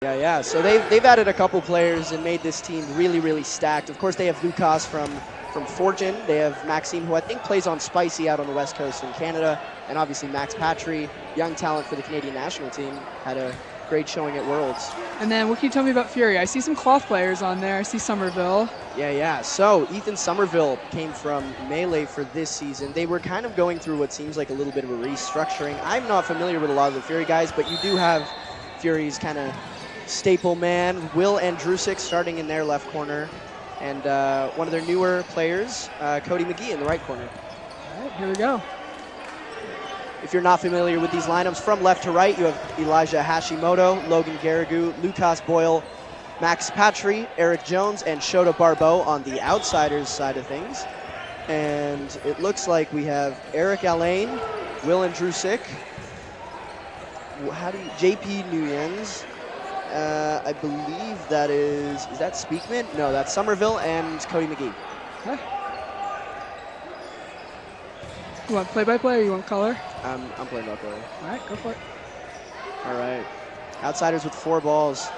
Yeah. So they've added a couple players and made this team really, really stacked. Of course, they have Lucas from Fortune. They have Maxime, who I think plays on Spicy out on the West Coast in Canada. And obviously Max Patry, young talent for the Canadian national team, had a great showing at Worlds. And then what can you tell me about Fury? I see some cloth players on there. I see Somerville. Yeah. So Ethan Somerville came from Melee for this season. They were kind of going through what seems like a little bit of a restructuring. I'm not familiar with a lot of the Fury guys, but you do have Fury's kind of staple man, Will Andrusik, starting in their left corner. And one of their newer players, Cody McGee, in the right corner. All right, here we go. If you're not familiar with these lineups, from left to right, you have Elijah Hashimoto, Logan Garrigou, Lucas Boyle, Max Patry, Eric Jones, and Shota Barbeau on the outsiders side of things. And it looks like we have Eric Alain, Will Andrusik, JP Nguyens, I believe that is that Speakman? No, that's Somerville and Cody McGee. Okay. You want play-by-play or you want color? I'm playing by play. All right, go for it. All right. Outsiders with 4 balls.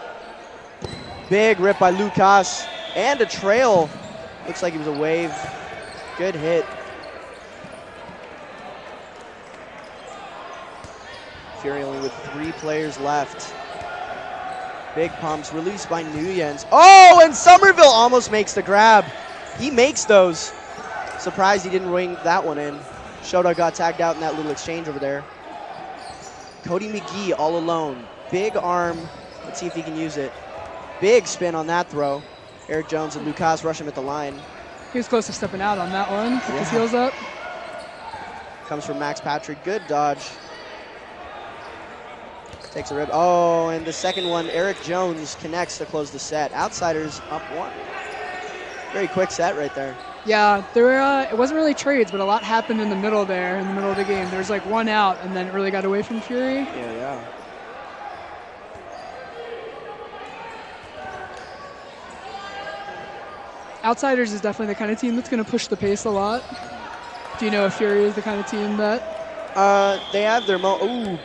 Big rip by Lucas. And a trail. Looks like it was a wave. Good hit. Fury only with 3 players left. Big pumps, released by Nguyens. Oh, and Somerville almost makes the grab. He makes those. Surprised he didn't ring that one in. Shota got tagged out in that little exchange over there. Cody McGee all alone. Big arm. Let's see if he can use it. Big spin on that throw. Eric Jones and Lucas rush him at the line. He was close to stepping out on that one. Put his heels up. Comes from Max Patry. Good dodge. Takes a rib. Oh, and the second one, Eric Jones connects to close the set. Outsiders up 1. Very quick set right there. Yeah, there were, it wasn't really trades, but a lot happened in the middle there, in the middle of the game. There was like 1 out, and then it really got away from Fury. Yeah. Outsiders is definitely the kind of team that's going to push the pace a lot. Do you know if Fury is the kind of team that... They have their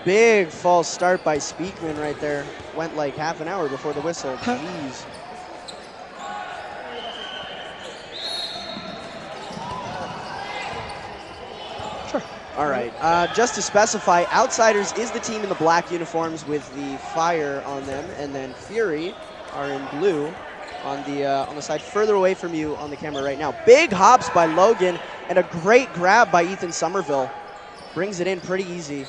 big false start by Speakman right there. Went like half an hour before the whistle. Jeez. Sure. All right. Just to specify, Outsiders is the team in the black uniforms with the fire on them, and then Fury are in blue on the side further away from you on the camera right now. Big hops by Logan and a great grab by Ethan Somerville. Brings it in pretty easy.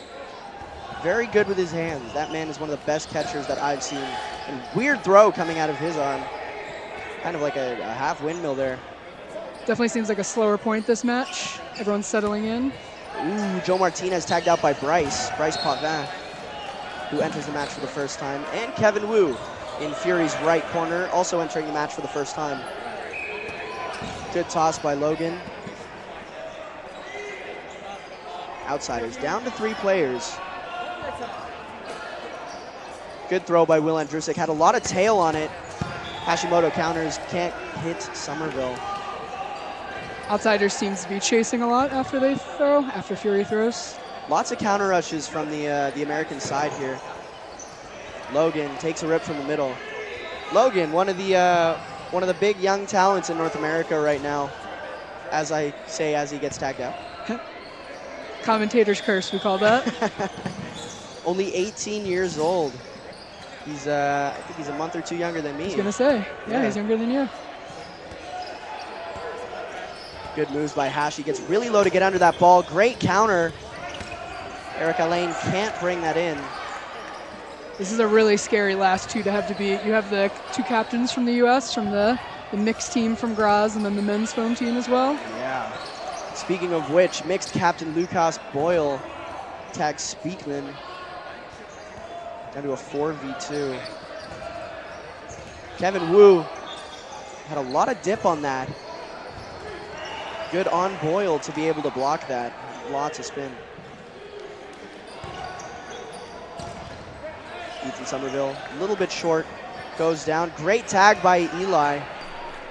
Very good with his hands. That man is one of the best catchers that I've seen. And weird throw coming out of his arm. Kind of like a half windmill there. Definitely seems like a slower point this match. Everyone's settling in. Ooh, Joe Martinez tagged out by Bryce Potvin, who enters the match for the first time. And Kevin Wu in Fury's right corner, also entering the match for the first time. Good toss by Logan. Outsiders down to 3 players. Good throw by Will Andrusik. Had a lot of tail on it. Hashimoto counters, can't hit Somerville. Outsiders seems to be chasing a lot after they throw, after Fury throws. Lots of counter rushes from the American side here. Logan takes a rip from the middle. Logan, one of the big young talents in North America right now, as I say as he gets tagged out. Commentator's curse, we call that. Only 18 years old. He's I think he's a month or 2 younger than me. I was gonna say, yeah, he's younger than you. Good moves by Hash. He gets really low to get under that ball. Great counter. Eric Alain can't bring that in. This is a really scary last 2 to have to beat. You have the 2 captains from the U.S., from the mixed team from Graz, and then the men's foam team as well. Yeah. Speaking of which, mixed captain Lucas Boyle tags Speakman down to a 4v2. Kevin Wu had a lot of dip on that. Good on Boyle to be able to block that. Lots of spin. Ethan Somerville, a little bit short, goes down. Great tag by Eli.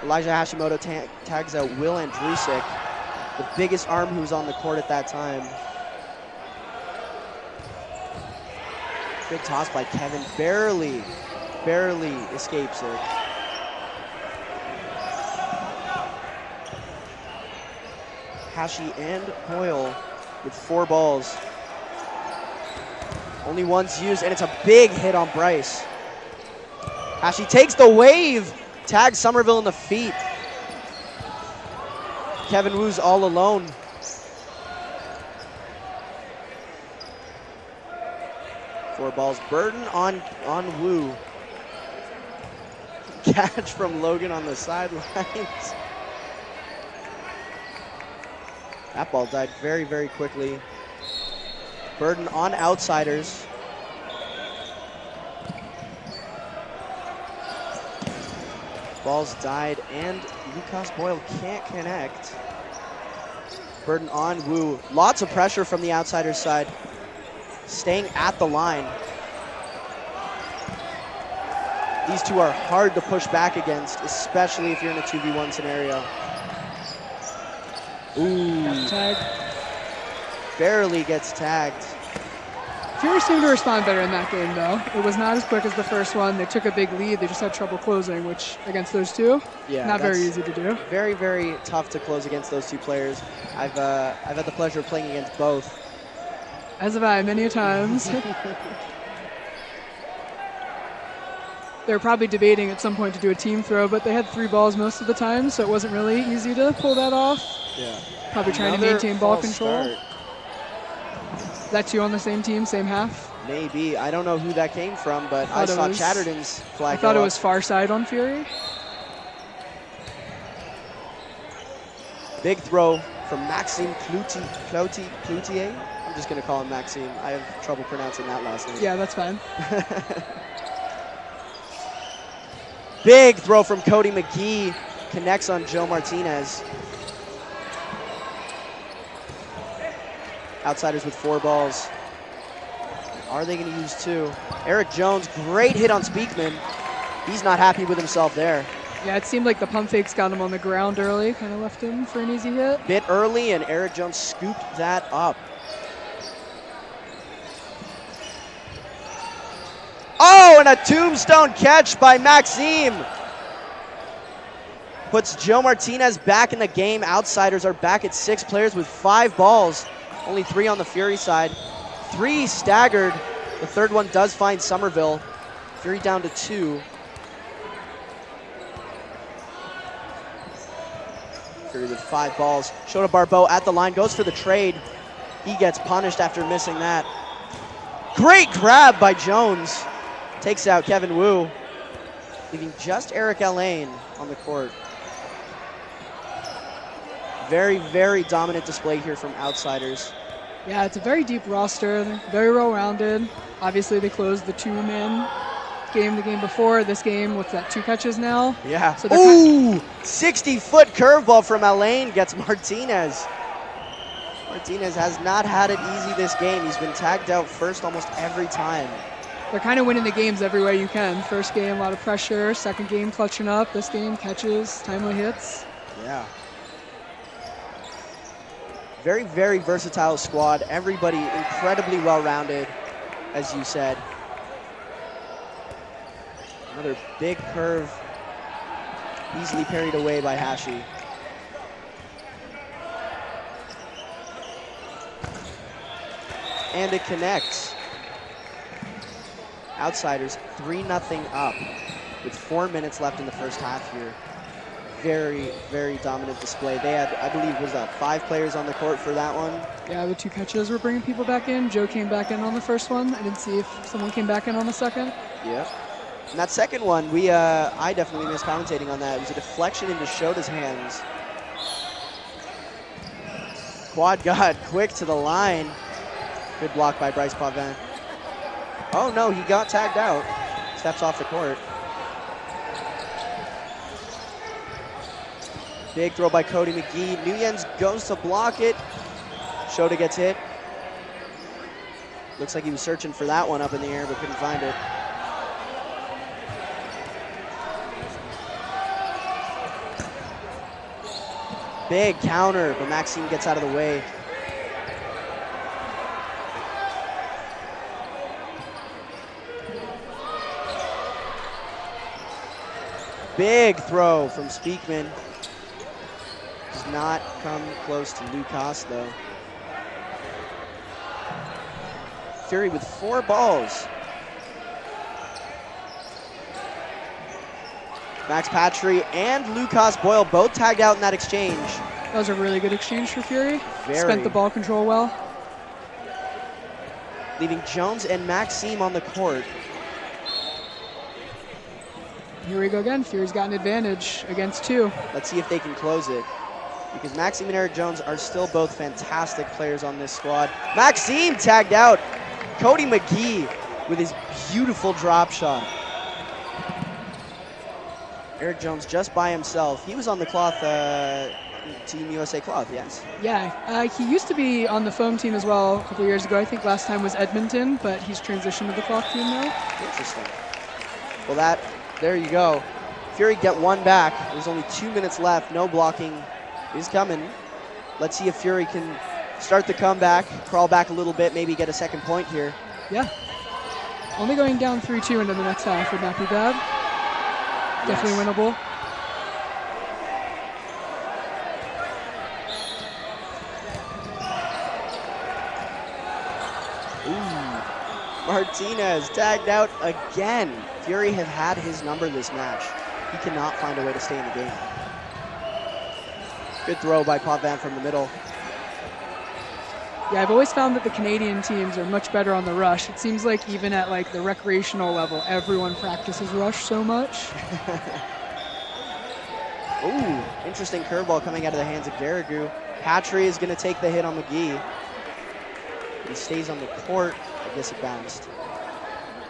Elijah Hashimoto tags out Will Andrusik, the biggest arm who was on the court at that time. Good toss by Kevin, barely barely escapes it. Hashi and Hoyle with 4 balls. Only one's used, and it's a big hit on Bryce. Hashi takes the wave, tags Somerville in the feet. Kevin Woo's all alone. Four balls, burden on Woo. Catch from Logan on the sidelines. That ball died very, very quickly. Burden on outsiders. Balls died, and Lucas Boyle can't connect. Burden on Woo. Lots of pressure from the outsiders side. Staying at the line. These two are hard to push back against, especially if you're in a 2v1 scenario. Ooh. Tag. Barely gets tagged. Fury seemed to respond better in that game, though. It was not as quick as the first one. They took a big lead. They just had trouble closing, which against those two, not very easy to do. Very, very tough to close against those two players. I've had the pleasure of playing against both. As have I, many a times. They were probably debating at some point to do a team throw, but they had 3 balls most of the time, so it wasn't really easy to pull that off. Yeah. Probably trying to maintain ball control. Is that 2 on the same team, same half? Maybe. I don't know who that came from, but I saw Chatterton's flag. I thought it was far side on Fury. Big throw from Maxime Cloutier. I'm just going to call him Maxime. I have trouble pronouncing that last name. Yeah, that's fine. Big throw from Cody McGee. Connects on Joe Martinez. Outsiders with 4 balls. Are they going to use 2? Eric Jones, great hit on Speakman. He's not happy with himself there. Yeah, it seemed like the pump fakes got him on the ground early, kind of left him for an easy hit. Bit early, and Eric Jones scooped that up. Oh, and a tombstone catch by Maxime. Puts Joe Martinez back in the game. Outsiders are back at 6 players with 5 balls. Only 3 on the Fury side. 3 staggered. The third one does find Somerville. Fury down to 2. Fury with 5 balls. Shota Barbeau at the line, goes for the trade. He gets punished after missing that. Great grab by Jones. Takes out Kevin Woo, leaving just Eric Allain on the court. Very, very dominant display here from outsiders. Yeah, it's a very deep roster, very well-rounded. Obviously, they closed the 2-man game the game before. This game, what's that, 2 catches now? Yeah. So ooh, 60-foot curveball from Allain gets Martinez. Martinez has not had it easy this game. He's been tagged out first almost every time. They're kind of winning the games every way you can. First game, a lot of pressure. Second game, clutching up. This game, catches, timely hits. Yeah. Very, very versatile squad. Everybody incredibly well-rounded, as you said. Another big curve, easily parried away by Hashi. And it connects. Outsiders 3-0 up with 4 minutes left in the first half here. Very, very dominant display. They had, I believe, was that 5 players on the court for that one? Yeah, the 2 catches were bringing people back in. Joe came back in on the first one. I didn't see if someone came back in on the second. Yep. And that second one, I definitely missed commentating on that. It was a deflection into Shota's hands. Quad God quick to the line. Good block by Bryce Pavin. Oh no, he got tagged out. Steps off the court. Big throw by Cody McGee. Nguyen's goes to block it. Shota gets hit. Looks like he was searching for that one up in the air, but couldn't find it. Big counter, but Maxime gets out of the way. Big throw from Speakman. Does not come close to Lucas, though. Fury with 4 balls. Max Patry and Lucas Boyle both tagged out in that exchange. That was a really good exchange for Fury. Very. Spent the ball control well. Leaving Jones and Maxime on the court. Here we go again. Fury's got an advantage against 2. Let's see if they can close it, because Maxime and Eric Jones are still both fantastic players on this squad. Maxime tagged out. Cody McGee with his beautiful drop shot. Eric Jones just by himself. He was on the cloth, Team USA cloth, yes. Yeah, he used to be on the foam team as well a couple years ago. I think last time was Edmonton, but he's transitioned to the cloth team now. Interesting. Well, there you go. Fury get 1 back. There's only 2 minutes left. No blocking is coming. Let's see if Fury can start the comeback, crawl back a little bit, maybe get a second point here. Yeah. Only going down 3-2 into the next half would not be bad. Yes. Definitely winnable. Ooh. Martinez tagged out again. Fury have had his number this match. He cannot find a way to stay in the game. Good throw by Potvin from the middle. Yeah, I've always found that the Canadian teams are much better on the rush. It seems like even at like the recreational level, everyone practices rush so much. Ooh, interesting curveball coming out of the hands of Garrigou. Patry is going to take the hit on McGee. He stays on the court. I guess it bounced.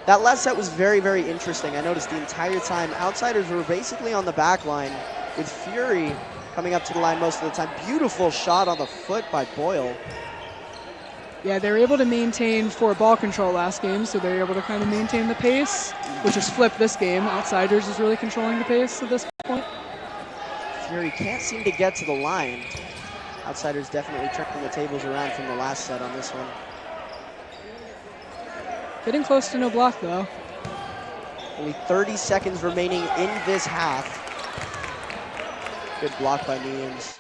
That last set was very, very interesting. I noticed the entire time outsiders were basically on the back line with Fury coming up to the line most of the time. Beautiful shot on the foot by Boyle. Yeah, they were able to maintain 4 ball control last game, so they were able to kind of maintain the pace, which is flipped this game. Outsiders is really controlling the pace at this point. Fury can't seem to get to the line. Outsiders definitely turning the tables around from the last set on this one. Getting close to no block, though. Only 30 seconds remaining in this half. Good block by Means.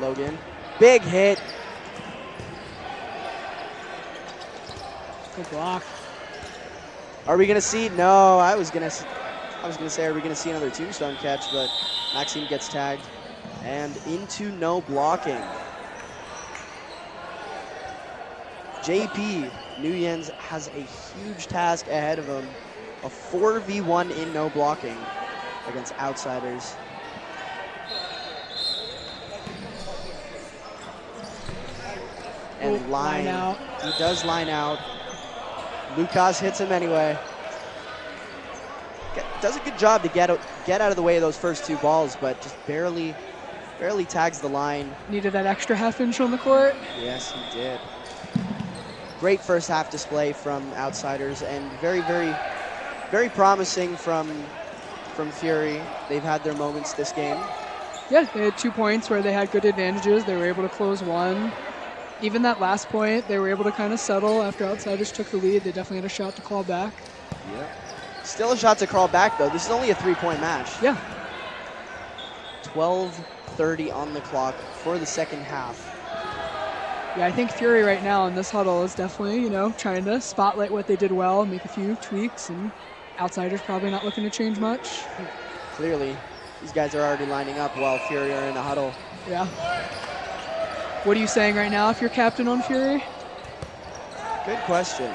Logan, big hit. Good block. Are we gonna see? No, I was gonna say, are we gonna see another tombstone catch? But Maxime gets tagged and into no blocking. JP Nguyen's has a huge task ahead of him. A 4v1 in no blocking against outsiders. And line out. He does line out. Lucas hits him anyway. Does a good job to get out of the way of those first 2 balls, but just barely tags the line. Needed that extra half-inch on the court. Yes, he did. Great first half display from outsiders, and very, very, very promising from Fury. They've had their moments this game. Yeah, they had 2 points where they had good advantages. They were able to close 1. Even that last point, they were able to kind of settle after outsiders took the lead. They definitely had a shot to claw back. Yep. Still a shot to crawl back, though. This is only a 3-point match. Yeah. 12:30 on the clock for the second half. Yeah, I think Fury right now in this huddle is definitely, trying to spotlight what they did well, make a few tweaks, and outsiders probably not looking to change much. Clearly, these guys are already lining up while Fury are in a huddle. Yeah. What are you saying right now if you're captain on Fury? Good question.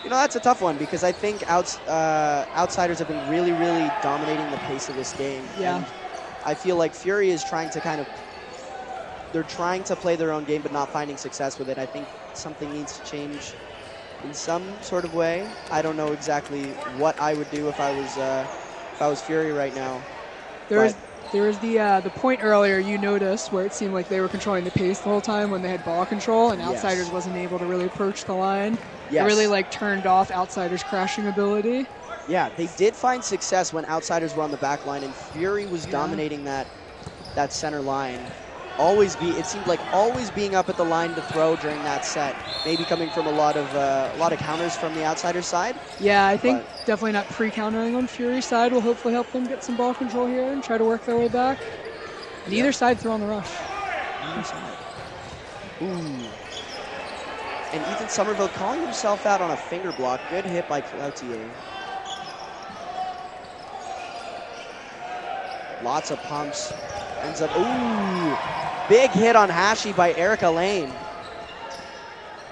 That's a tough one because I think outsiders have been really, really dominating the pace of this game. Yeah. And I feel like Fury is trying to they're trying to play their own game but not finding success with it. I think something needs to change in some sort of way. I don't know exactly what I would do if I was Fury right now. There was the point earlier you noticed where it seemed like they were controlling the pace the whole time when they had ball control, and outsiders Yes. wasn't able to really approach the line. Yes. It really turned off outsiders' crashing ability. Yeah, they did find success when Outsiders were on the back line, and Fury was dominating that center line. It seemed like always being up at the line to throw during that set. Maybe coming from a lot of counters from the Outsiders side. Yeah, I think definitely not pre-countering on Fury's side will hopefully help them get some ball control here and try to work their way back. And either side throw on the rush. Either side. Ooh. And Ethan Somerville calling himself out on a finger block. Good hit by Cloutier. Lots of pumps. Ends up, ooh, big hit on Hashi by Erica Lane.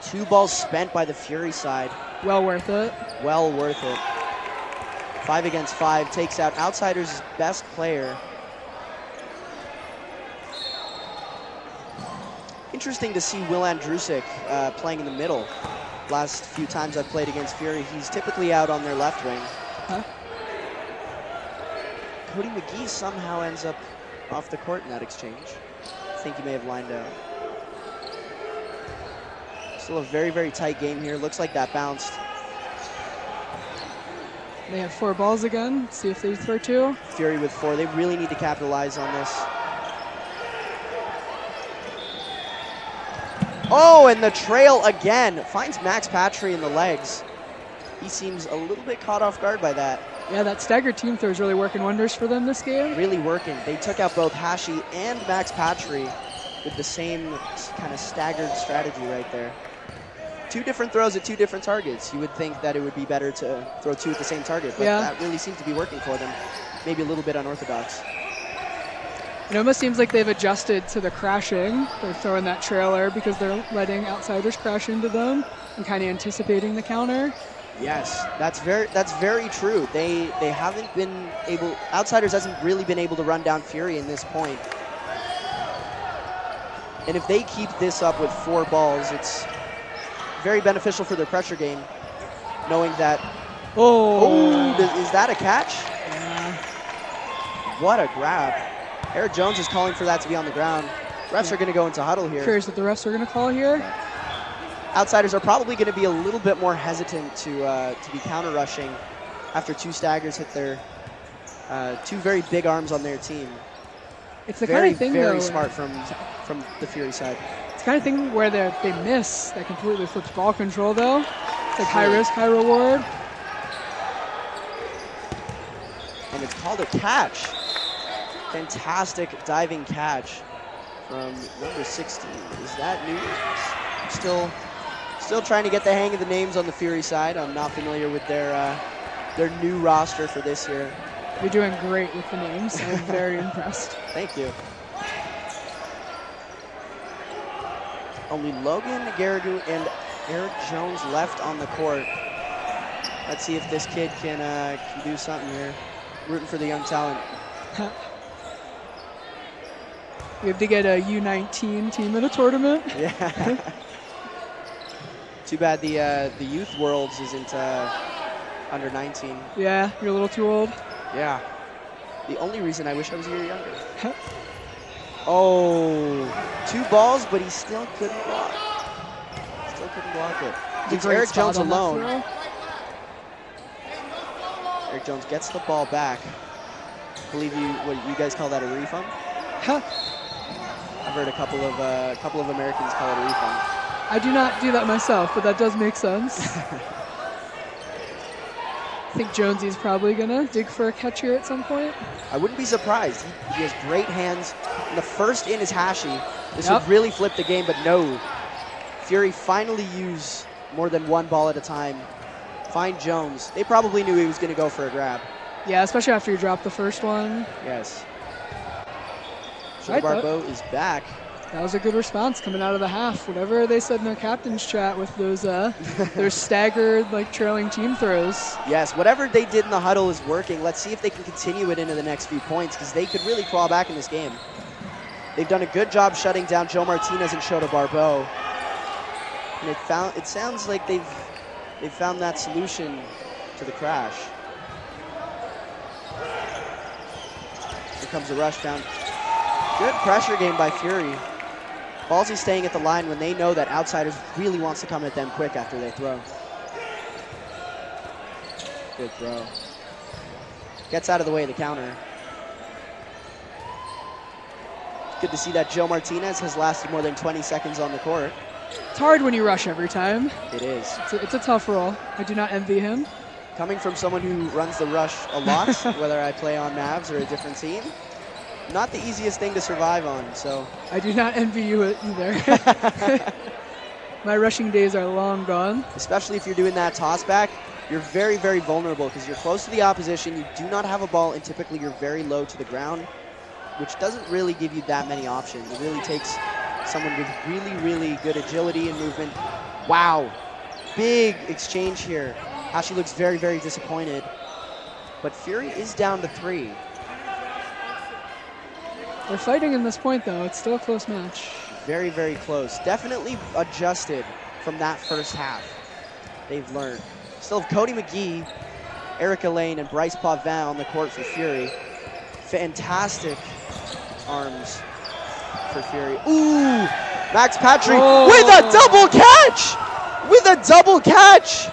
2 balls spent by the Fury side. Well worth it. Well worth it. 5 against 5 takes out Outsiders' best player. Interesting to see Will Andrusik playing in the middle. Last few times I've played against Fury, he's typically out on their left wing. Huh? Cody McGee somehow ends up off the court in that exchange. I think he may have lined out. Still a very, very tight game here. Looks like that bounced. They have 4 balls again. See if they throw 2. Fury with 4. They really need to capitalize on this. Oh, and the trail again. Finds Max Patry in the legs. He seems a little bit caught off guard by that. Yeah, that staggered team throw is really working wonders for them this game. Really working. They took out both Hashi and Max Patry with the same kind of staggered strategy right there. 2 different throws at 2 different targets. You would think that it would be better to throw 2 at the same target, but that really seems to be working for them. Maybe a little bit unorthodox. It almost seems like they've adjusted to the crashing. They're throwing that trailer because they're letting Outsiders crash into them and kind of anticipating the counter. Yes, that's very true. They haven't been able, Outsiders hasn't really been able to run down Fury in this point. And if they keep this up with 4 balls, it's very beneficial for their pressure game, knowing that, is that a catch? Yeah. What a grab. Eric Jones is calling for that to be on the ground. Refs are going to go into huddle here. Curious what the refs are going to call here. Outsiders are probably going to be a little bit more hesitant to be counter rushing after 2 staggers hit their 2 very big arms on their team. It's the kind of thing, very though, smart from the Fury side. It's the kind of thing where they miss that completely flips ball control, though. It's like high risk, high reward. And it's called a catch. Fantastic diving catch from number 16. Is that new? Still trying to get the hang of the names on the Fury side. I'm not familiar with their new roster for this year. You're doing great with the names. I'm very impressed. Thank you. Only Logan Garrigu and Eric Jones left on the court. Let's see if this kid can do something here. Rooting for the young talent. We have to get a U19 team in a tournament. Yeah. Too bad the Youth Worlds isn't under 19. Yeah, you're a little too old. Yeah. The only reason I wish I was a year younger. Oh, 2 balls, but he still couldn't block. Still couldn't block it. Leaves Eric Jones alone. Eric Jones gets the ball back. I believe what you guys call that a refund? I've heard a couple of Americans call it a refund. I do not do that myself, but that does make sense. I think Jonesy's probably gonna dig for a catch here at some point. I wouldn't be surprised. He has great hands. And the first in is Hashi. This would really flip the game, but no. Fury finally use more than 1 ball at a time. Find Jones. They probably knew he was gonna go for a grab. Yeah, especially after you dropped the first one. Yes. Joe Barbeau is back. That was a good response coming out of the half. Whatever they said in their captain's chat with those their staggered trailing team throws. Yes, whatever they did in the huddle is working. Let's see if they can continue it into the next few points, because they could really claw back in this game. They've done a good job shutting down Joe Martinez and Shota Barbeau. And it sounds like they've found that solution to the crash. Here comes a rush down. Good pressure game by Fury. Ballsy staying at the line when they know that Outsiders really wants to come at them quick after they throw. Good throw. Gets out of the way of the counter. It's good to see that Joe Martinez has lasted more than 20 seconds on the court. It's hard when you rush every time. It is. It's a tough role. I do not envy him. Coming from someone who runs the rush a lot, whether I play on Mavs or a different team, not the easiest thing to survive on, so. I do not envy you either. My rushing days are long gone. Especially if you're doing that toss back, you're very, very vulnerable because you're close to the opposition, you do not have a ball, and typically you're very low to the ground, which doesn't really give you that many options. It really takes someone with really, really good agility and movement. Wow, big exchange here. Hashi looks very, very disappointed, but Fury is down to 3. They're fighting in this point, though. It's still a close match. Very, very close. Definitely adjusted from that first half. They've learned. Still have Cody McGee, Erica Lane, and Bryce Pavin on the court for Fury. Fantastic arms for Fury. Ooh! Max Patry with a double catch! With a double catch!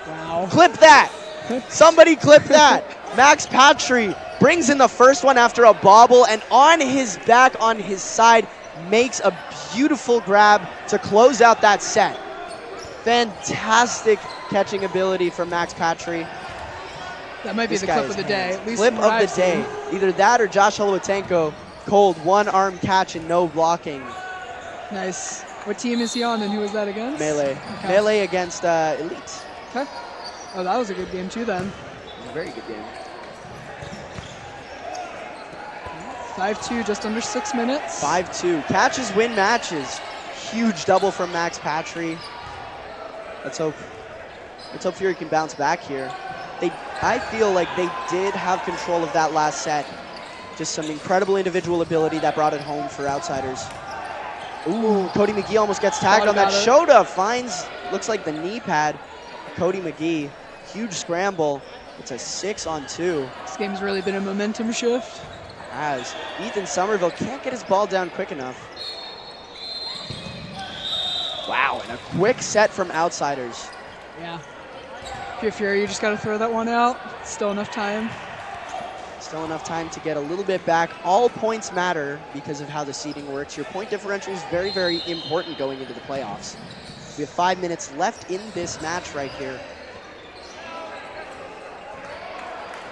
Wow. Clip that! Somebody clip that! Max Patry brings in the first one after a bobble, and on his back, on his side, makes a beautiful grab to close out that set. Fantastic catching ability from Max Patry. That might be the clip of the day. At least clip of the day. Either that or Josh Oluwatenko, cold, one-arm catch and no blocking. Nice. What team is he on, and who was that against? Melee. Okay. Melee against Elite. Okay. Oh, that was a good game too then. It was a very good game. 5-2, just under 6 minutes. 5-2. Catches win matches. Huge double from Max Patry. Let's hope Fury can bounce back here. I feel like they did have control of that last set. Just some incredible individual ability that brought it home for Outsiders. Ooh, Cody McGee almost gets tagged on that. Shota finds, looks like the knee pad. Cody McGee, huge scramble. It's a 6-on-2. This game's really been a momentum shift. As Ethan Somerville can't get his ball down quick enough. Wow, and a quick set from Outsiders. Yeah. If you're Fury, you just got to throw that one out. Still enough time. Still enough time to get a little bit back. All points matter because of how the seeding works. Your point differential is very, very important going into the playoffs. We have 5 minutes left in this match right here.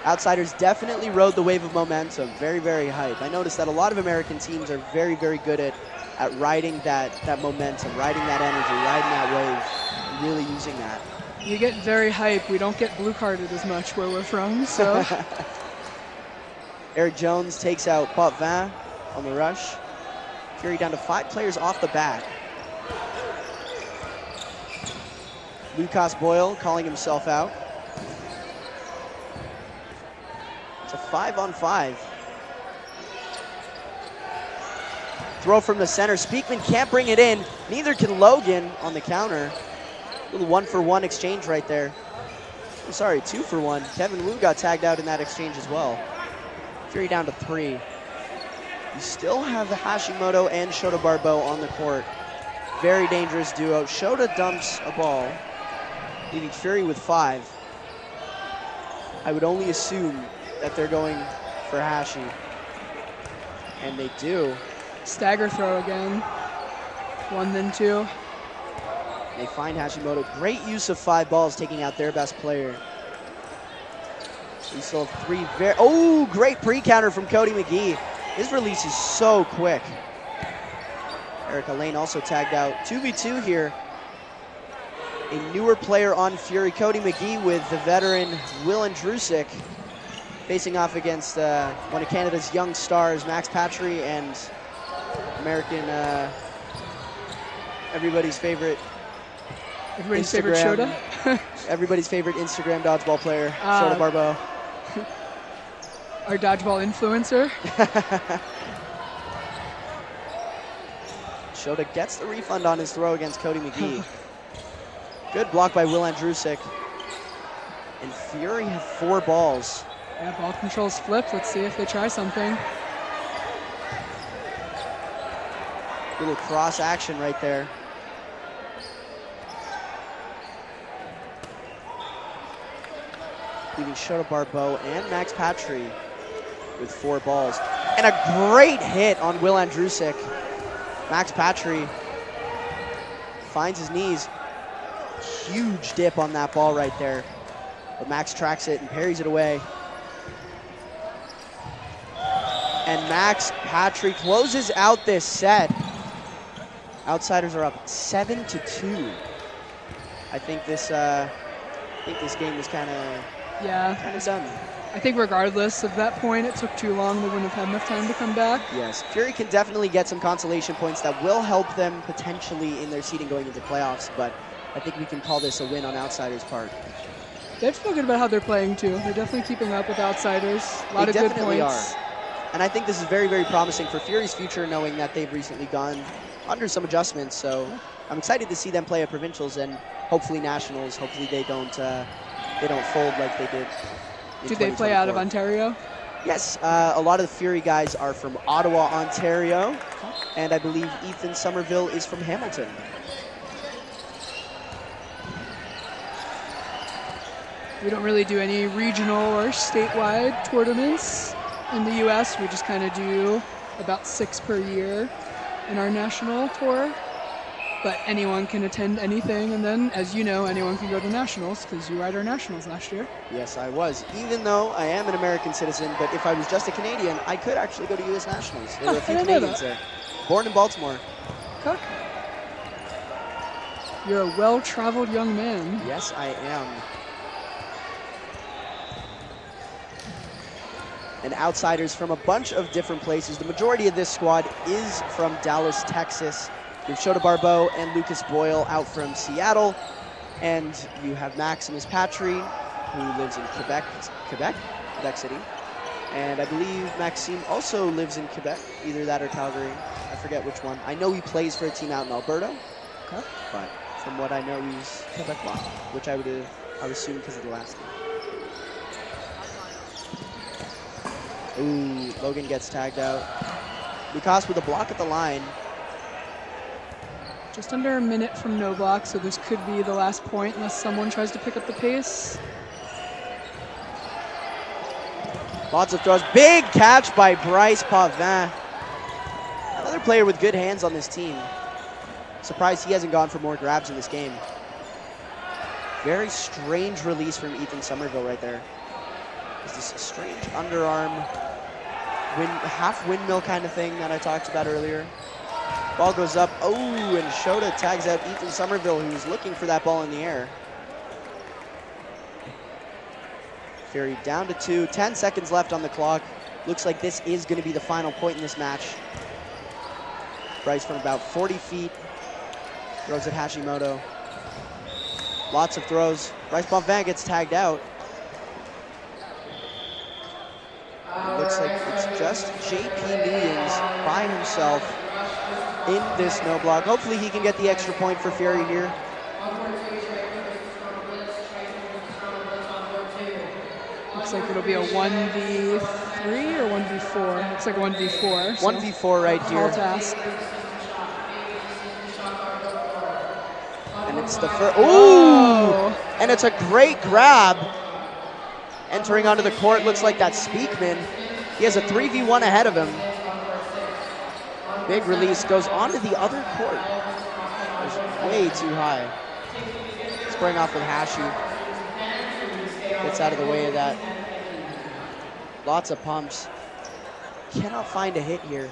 Outsiders definitely rode the wave of momentum. Very, very hype. I noticed that a lot of American teams are very, very good at riding that momentum, riding that energy, riding that wave, really using that. You get very hype. We don't get blue carded as much where we're from, so. Eric Jones takes out Potvin on the rush. Fury down to 5 players off the bat. Lucas Boyle calling himself out. It's a 5-on-5. Throw from the center. Speakman can't bring it in. Neither can Logan on the counter. Little 1-for-1 exchange right there. I'm sorry, 2-for-1. Kevin Wu got tagged out in that exchange as well. Fury down to 3. You still have the Hashimoto and Shota Barbeau on the court. Very dangerous duo. Shota dumps a ball, leaving Fury with 5. I would only assume that they're going for Hashi. And they do. Stagger throw again. 1, then 2. They find Hashimoto. Great use of 5 balls, taking out their best player. We still have 3 very, oh, great pre-counter from Cody McGee. His release is so quick. Erica Lane also tagged out. 2v2 here. A newer player on Fury, Cody McGee, with the veteran Will Andrusik, facing off against one of Canada's young stars, Max Patry, and American, everybody's favorite Shota? Everybody's favorite Instagram dodgeball player, Shota Barbeau. Our dodgeball influencer. Shota gets the refund on his throw against Cody McGee. Good block by Will Andrusik. And Fury have 4 balls. Yeah, ball control's flipped. Let's see if they try something. Little cross action right there. leaving Shota Barbeau and Max Patry with 4 balls. And a great hit on Will Andrusik. Max Patry finds his knees. Huge dip on that ball right there. But Max tracks it and parries it away. And Max Patry closes out this set. Outsiders are up 7-2. I think this game is kind of done. I think regardless of that point, it took too long. They wouldn't have had enough time to come back. Yes, Fury can definitely get some consolation points that will help them potentially in their seeding going into playoffs, but I think we can call this a win on Outsiders' part. They've spoken about how they're playing too. They're definitely keeping up with Outsiders. A lot of good points. Are. And I think this is very, very promising for Fury's future, knowing that they've recently gone under some adjustments. So I'm excited to see them play at provincials and hopefully nationals. Hopefully they don't fold like they did. Do they play out of Ontario? Yes, a lot of the Fury guys are from Ottawa, Ontario, and I believe Ethan Somerville is from Hamilton. We don't really do any regional or statewide tournaments in the U.S. We just kind of do about 6 per year in our national tour. But anyone can attend anything, and then, as you know, anyone can go to nationals, because you ride our nationals last year. Yes, I was. Even though I am an American citizen, but if I was just a Canadian, I could actually go to U.S. nationals. There were a few Canadians there. Born in Baltimore. Okay. You're a well-traveled young man. Yes, I am. And outsiders from a bunch of different places. The majority of this squad is from Dallas, Texas. You have Shota Barbeau and Lucas Boyle out from Seattle. And you have Maximus Patry, who lives in Quebec City. And I believe Maxime also lives in Quebec, either that or Calgary. I forget which one. I know he plays for a team out in Alberta. Okay. But from what I know, he's Quebecois, which I would assume because of the last name. Ooh, Logan gets tagged out. Lucas with a block at the line. Just under a minute from no block, so this could be the last point unless someone tries to pick up the pace. Lots of throws. Big catch by Bryce Pavin. Another player with good hands on this team. Surprised he hasn't gone for more grabs in this game. Very strange release from Ethan Somerville right there. Is this a strange underarm, half windmill kind of thing that I talked about earlier? Ball goes up. Oh, and Shota tags out Ethan Somerville, who's looking for that ball in the air. Fury down to 2. 10 seconds left on the clock. Looks like this is going to be the final point in this match. Bryce from about 40 feet. Throws at Hashimoto. Lots of throws. Bryce Bonvin gets tagged out. It looks like it's just JP Newlands by himself in this no block. Hopefully he can get the extra point for Fury here. Looks like it'll be a 1v3 or 1v4. Looks like a 1v4. So 1v4 right here. Tall task. And it's the first. Ooh! And it's a great grab. Entering onto the court, looks like that's Speakman. He has a 3v1 ahead of him. Big release, goes onto the other court. It's way too high. Squaring off with Hashi. Gets out of the way of that. Lots of pumps. Cannot find a hit here.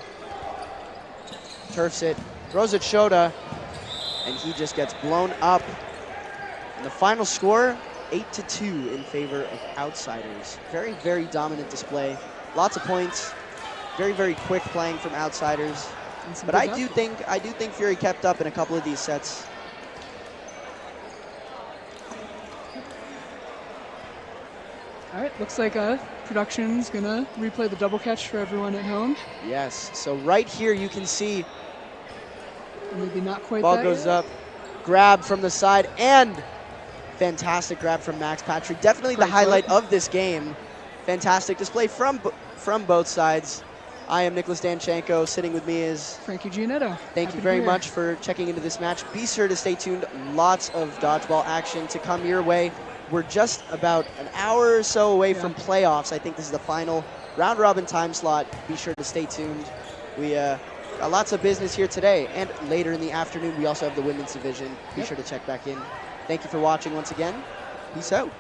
Turfs it, throws at Shota, and he just gets blown up. And the final score, 8-2 in favor of Outsiders. Very, very dominant display. Lots of points. Very, very quick playing from Outsiders. But I do think Fury kept up in a couple of these sets. All right, looks like production's gonna replay the double catch for everyone at home. Yes, so right here you can see maybe not quite ball that goes yet. up, grab from the side, and fantastic grab from Max Patry. Definitely the highlight of this game. Fantastic display from both sides. I am Nicholas Danchenko. Sitting with me is Frankie Gianetto. Thank you very much for checking into this match. Be sure to stay tuned. Lots of dodgeball action to come your way we're just about an hour or so away from playoffs. I think this is the final round robin time slot. Be sure to stay tuned. We got lots of business here today, and later in the afternoon we also have the women's division. Be sure to check back in. Thank you for watching once again. Peace out.